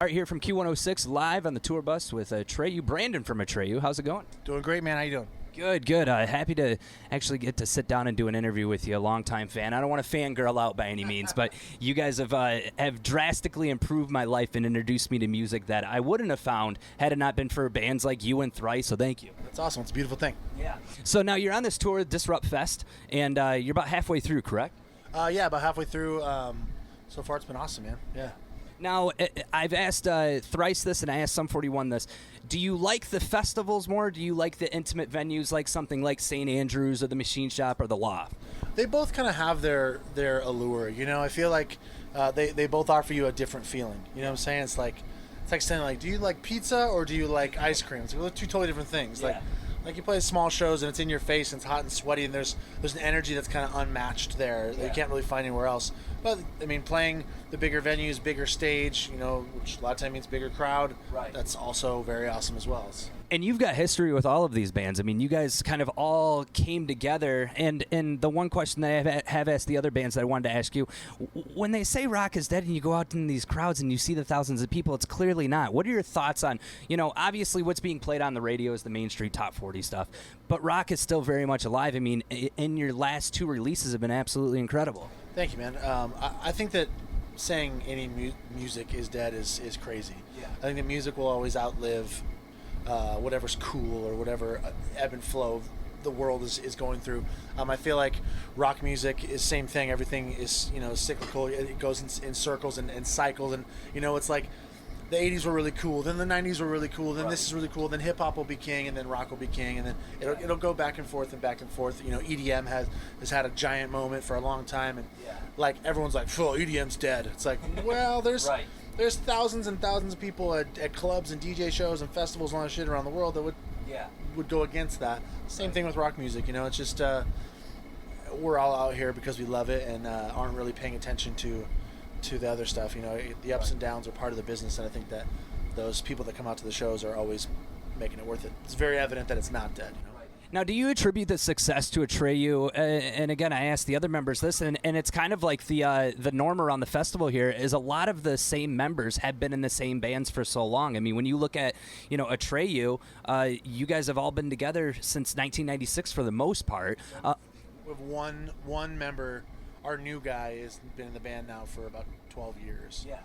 Art here from Q106 live on the tour bus with Atreyu. Brandon from Atreyu. How's it going? Doing great, man. How you doing? Good, good. Happy to actually get to sit down and do an interview with you, a longtime fan. I don't want to fangirl out by any means, but you guys have drastically improved my life and introduced me to music that I wouldn't have found had it not been for bands like you and Thrice, so thank you. That's awesome. It's a beautiful thing. Yeah. So now you're on this tour, Disrupt Fest, and you're about halfway through, correct? Yeah, about halfway through. So far, it's been awesome, man. Yeah. Now, I've asked Thrice this, and I asked Sum 41 this. Do you like the festivals more? Do you like the intimate venues like something like St. Andrews or the Machine Shop or the Loft? They both kind of have their allure. You know, I feel like they both offer you a different feeling. You know what I'm saying? It's like saying, like, do you like pizza or do you like ice cream? It's like two totally different things. Yeah. Like you play small shows and it's in your face and it's hot and sweaty and there's an energy that's kind of unmatched there that you can't really find anywhere else. But I mean, playing the bigger venues, bigger stage, you know, which a lot of time means bigger crowd. Right. That's also very awesome as well. And you've got history with all of these bands. I mean, you guys kind of all came together. And the one question that I have asked the other bands that I wanted to ask you, when they say rock is dead and you go out in these crowds and you see the thousands of people, it's clearly not. What are your thoughts on, you know, obviously what's being played on the radio is the Main Street Top 40 stuff, but rock is still very much alive. I mean, in your last two releases have been absolutely incredible. Thank you, man. I think that saying any music is dead is crazy. Yeah. I think that music will always outlive whatever's cool or whatever ebb and flow the world is going through. I feel like rock music is same thing. Everything is, you know, cyclical. It goes in circles and cycles, and you know, it's like the 80s were really cool, then the 90s were really cool, then this is really cool, then hip hop will be king, and then rock will be king, and then it'll go back and forth and back and forth. You know, EDM has had a giant moment for a long time, and like everyone's like, "Oh, EDM's dead." It's like, well, there's Right. there's thousands and thousands of people at clubs and DJ shows and festivals and all that shit around the world that would go against that. Same thing with rock music. You know, it's just we're all out here because we love it and aren't really paying attention to the other stuff. You know, the ups and downs are part of the business, and I think that those people that come out to the shows are always making it worth it. It's very evident that it's not dead. You know. Now, do you attribute the success to Atreyu? And again, I asked the other members this, and it's kind of like the norm around the festival here is a lot of the same members have been in the same bands for so long. I mean, when you look at, you know, Atreyu, you guys have all been together since 1996 for the most part. We have one member. Our new guy has been in the band now for about 12 years. Yeah.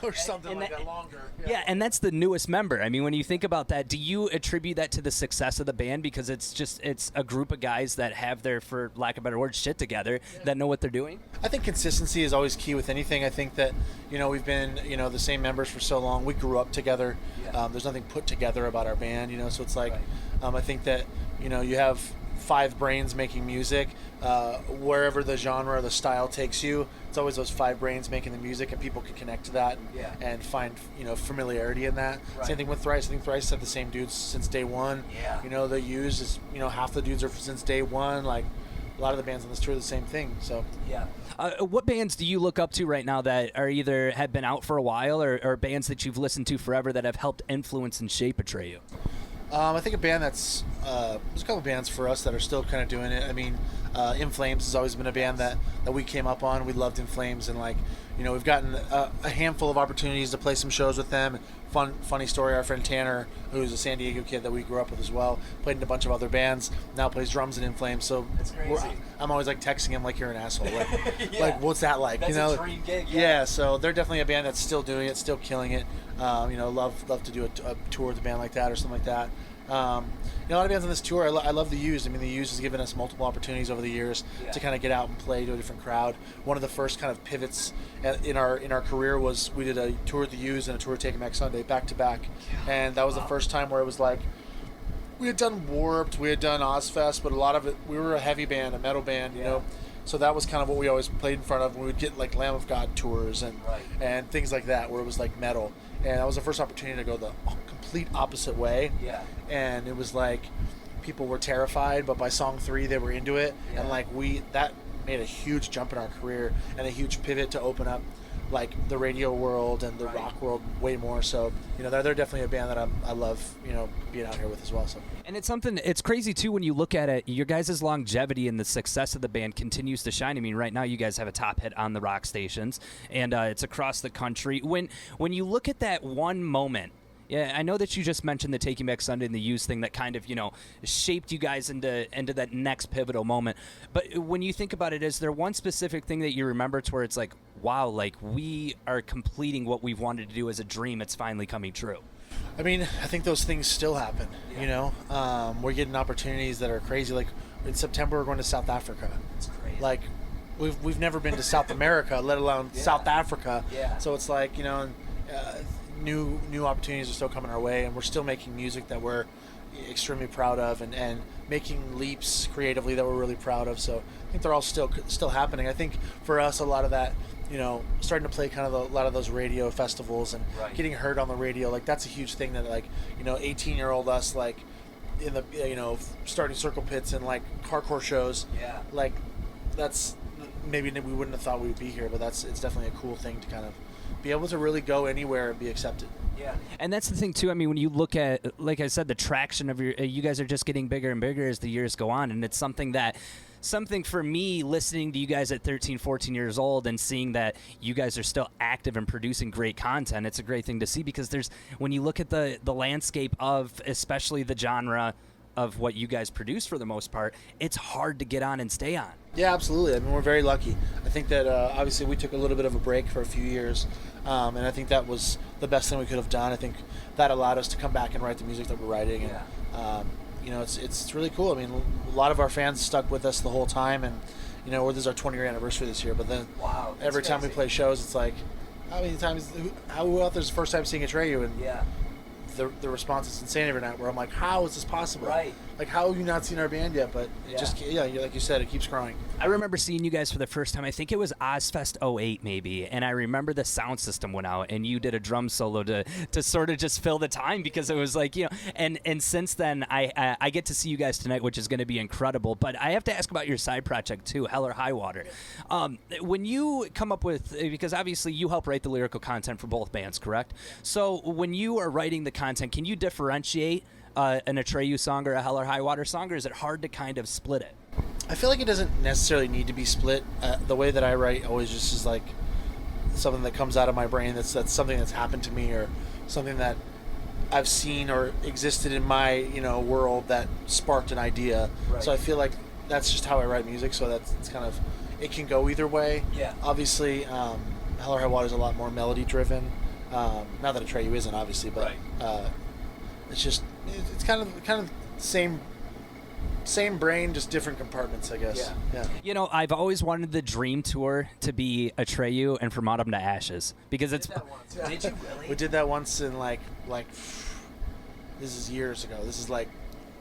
Or something like that, longer. Yeah, and that's the newest member. I mean, when you think about that, do you attribute that to the success of the band because it's a group of guys that have their, for lack of a better word, shit together, that know what they're doing? I think consistency is always key with anything. I think that, you know, we've been, you know, the same members for so long. We grew up together. There's nothing put together about our band, you know, so it's like, I think that, you know, you have 5 brains making music. Wherever the genre or the style takes you, it's always those 5 brains making the music, and people can connect to that and find, you know, familiarity in that. Same thing with Thrice. I think Thrice had the same dudes since day one. You know, the Used is, you know, half the dudes are since day one. Like a lot of the bands on this tour are the same thing. So what bands do you look up to right now that are either have been out for a while or bands that you've listened to forever that have helped influence and shape Atreyu? I think a band that's there's a couple bands for us that are still kind of doing it. I mean, In Flames has always been a band that we came up on. We loved In Flames, and like, you know, we've gotten a handful of opportunities to play some shows with them. Funny story, our friend Tanner, who's a San Diego kid that we grew up with as well, played in a bunch of other bands, now plays drums in In Flames. So that's crazy. I'm always like texting him like, you're an asshole. Like, like what's that like? That's, you know, a dream gig. Yeah, so they're definitely a band that's still doing it, still killing it. You know, love to do a tour with a band like that or something like that. You know, a lot of bands on this tour, I love the Used. I mean, the Used has given us multiple opportunities over the years to kind of get out and play to a different crowd. One of the first kind of pivots in our career was we did a tour with the Used and a tour with Take 'Em Back Sunday back to back, and that was the first time where it was like we had done Warped, we had done Ozfest, but a lot of it, we were a heavy band, a metal band, you know. So that was kind of what we always played in front of. We would get like Lamb of God tours and things like that, where it was like metal. And that was the first opportunity to go the complete opposite way. And it was like people were terrified, but by song 3 they were into it. And like that made a huge jump in our career and a huge pivot to open up like the radio world and the rock world way more. So, you know, they're definitely a band that I love, you know, being out here with as well. So. And it's something, it's crazy too when you look at it, your guys' longevity and the success of the band continues to shine. I mean, right now you guys have a top hit on the rock stations, and it's across the country. When you look at that one moment, yeah, I know that you just mentioned the Taking Back Sunday and the Used thing that kind of, you know, shaped you guys into that next pivotal moment. But when you think about it, is there one specific thing that you remember to where it's like, wow, like we are completing what we've wanted to do as a dream, it's finally coming true? I mean, I think those things still happen, you know. We're getting opportunities that are crazy. Like in September, we're going to South Africa. It's crazy. Like we've never been to South America, let alone South Africa. Yeah. So it's like, you know, new opportunities are still coming our way, and we're still making music that we're extremely proud of, and making leaps creatively that we're really proud of. So I think they're all still happening. I think for us, a lot of that, you know, starting to play kind of a lot of those radio festivals and getting heard on the radio, like that's a huge thing that, like, you know, 18-year-old us, like in the, you know, starting circle pits and like hardcore shows, like that's maybe we wouldn't have thought we would be here, but it's definitely a cool thing to kind of be able to really go anywhere and be accepted. Yeah, and that's the thing too. I mean, when you look at, like I said, the traction of you guys are just getting bigger and bigger as the years go on, and it's something for me, listening to you guys at 13, 14 years old and seeing that you guys are still active and producing great content, it's a great thing to see, because when you look at the landscape of especially the genre of what you guys produce for the most part, it's hard to get on and stay on. Yeah, absolutely. I mean, we're very lucky. I think that obviously we took a little bit of a break for a few years, and I think that was the best thing we could have done. I think that allowed us to come back and write the music that we're writing, and you know, it's really cool. I mean, a lot of our fans stuck with us the whole time, and you know, this is our 20-year anniversary this year. But then every time we play shows, it's like, how many times? Who out there's the first time seeing Atreyu, and the response is insane every night, where I'm like, how is this possible? Right. Like, how have you not seen our band yet? But it just, like you said, it keeps growing. I remember seeing you guys for the first time. I think it was Ozfest '08 maybe, and I remember the sound system went out, and you did a drum solo to sort of just fill the time, because it was like, you know, and since then I get to see you guys tonight, which is going to be incredible. But I have to ask about your side project too, Hell or High Water. When you come up with, because obviously you help write the lyrical content for both bands, correct? So when you are writing the content, can you differentiate an Atreyu song or a Hell or High Water song, or is it hard to kind of split it? I feel like it doesn't necessarily need to be split. The way that I write always just is like something that comes out of my brain that's something that's happened to me, or something that I've seen or existed in my, you know, world that sparked an idea. Right. So I feel like that's just how I write music. So it's kind of, it can go either way. Yeah. Obviously, Hell or High Water is a lot more melody driven. Not that Atreyu isn't, obviously, but it's just, it's kind of same brain, just different compartments, I guess. Yeah. You know, I've always wanted the dream tour to be Atreyu and From Autumn to Ashes, because it's. Did you really? We did that once in like this is years ago. This is like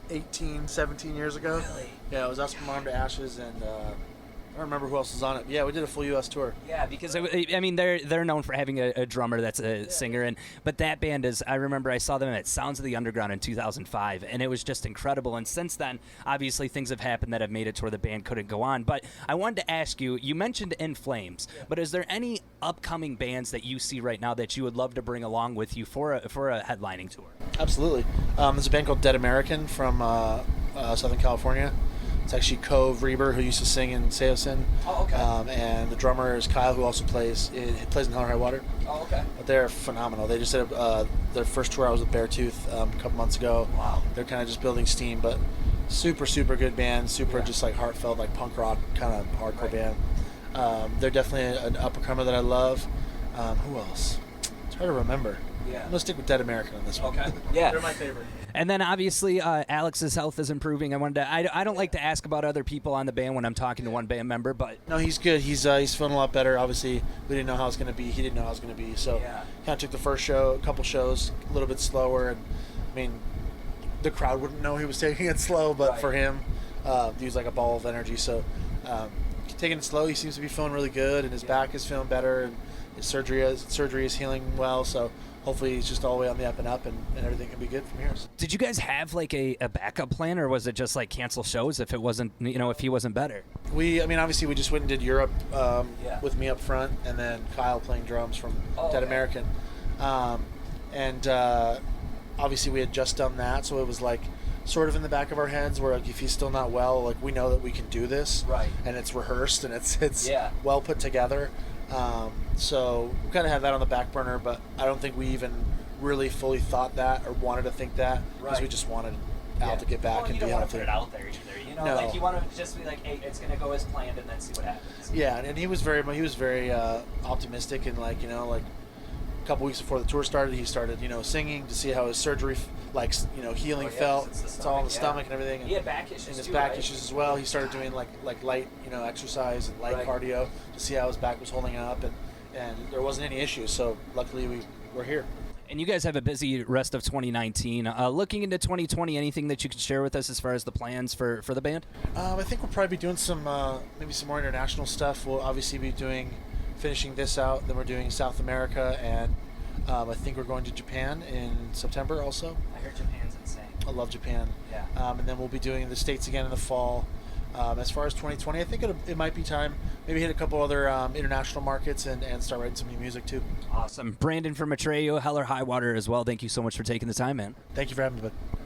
18, 17 years ago. Really? Yeah, it was us, From Autumn to Ashes, and I don't remember who else was on it. Yeah, we did a full U.S. tour. Yeah, because I mean they're known for having a drummer that's a singer, but that band is. I remember I saw them at Sounds of the Underground in 2005, and it was just incredible. And since then, obviously things have happened that have made it to where the band couldn't go on. But I wanted to ask you. You mentioned In Flames, but is there any upcoming bands that you see right now that you would love to bring along with you for a headlining tour? Absolutely. There's a band called Dead American from Southern California. It's actually Cove Reber, who used to sing in Seosin. Oh, okay. And the drummer is Kyle, who also plays in Hell or High Water. Oh, okay. But they're phenomenal. They just did their first tour. I was with Beartooth a couple months ago. Wow. They're kind of just building steam, but super good band. Super just like heartfelt, like punk rock kind of hardcore band. They're definitely an up-and-comer that I love. Who else? It's hard to remember. Yeah. I'm gonna stick with Dead American on this one. Okay. Yeah. They're my favorite. And then obviously Alex's health is improving. I don't like to ask about other people on the band when I'm talking to one band member, but no, he's good. He's feeling a lot better. Obviously, we didn't know how it was going to be. He didn't know how it was going to be. So kind of took the first show, a couple shows, a little bit slower. And I mean, the crowd wouldn't know he was taking it slow, but for him, he was like a ball of energy. So taking it slow, he seems to be feeling really good, and his back is feeling better, and his surgery is healing well. So hopefully he's just all the way on the up and up, and everything can be good from here. So. Did you guys have like a backup plan, or was it just like cancel shows if it wasn't, if he wasn't better? Obviously we just went and did Europe with me up front, and then Kyle playing drums from Dead American. Obviously we had just done that, so it was like sort of in the back of our heads where like, if he's still not well, like we know that we can do this, right? And it's rehearsed and it's well put together. So we kind of had that on the back burner, but I don't think we even really fully thought that or wanted to think that because we just wanted Al to get back and be healthy. You don't want to put it out there either, No. Like you want to just be like, hey, it's going to go as planned, and then see what happens. Yeah, and he was very optimistic, and like a couple weeks before the tour started, he started singing to see how his surgery healing felt. It's all in the stomach and everything. And he had back issues and his too, back right? issues as well. He started doing like light exercise and light cardio to see how his back was holding up, and there wasn't any issues. So luckily we're here. And you guys have a busy rest of 2019. Looking into 2020, anything that you could share with us as far as the plans for the band? I think we'll probably be doing some maybe some more international stuff. We'll obviously be finishing this out. Then we're doing South America, and I think we're going to Japan in September also. I heard Japan's insane. I love Japan. Yeah. And then we'll be doing the States again in the fall. As far as 2020, I think it might be time maybe hit a couple other international markets and start writing some new music too. Awesome. Brandon from Atreyu, Hell or High Water as well. Thank you so much for taking the time, man. Thank you for having me, bud.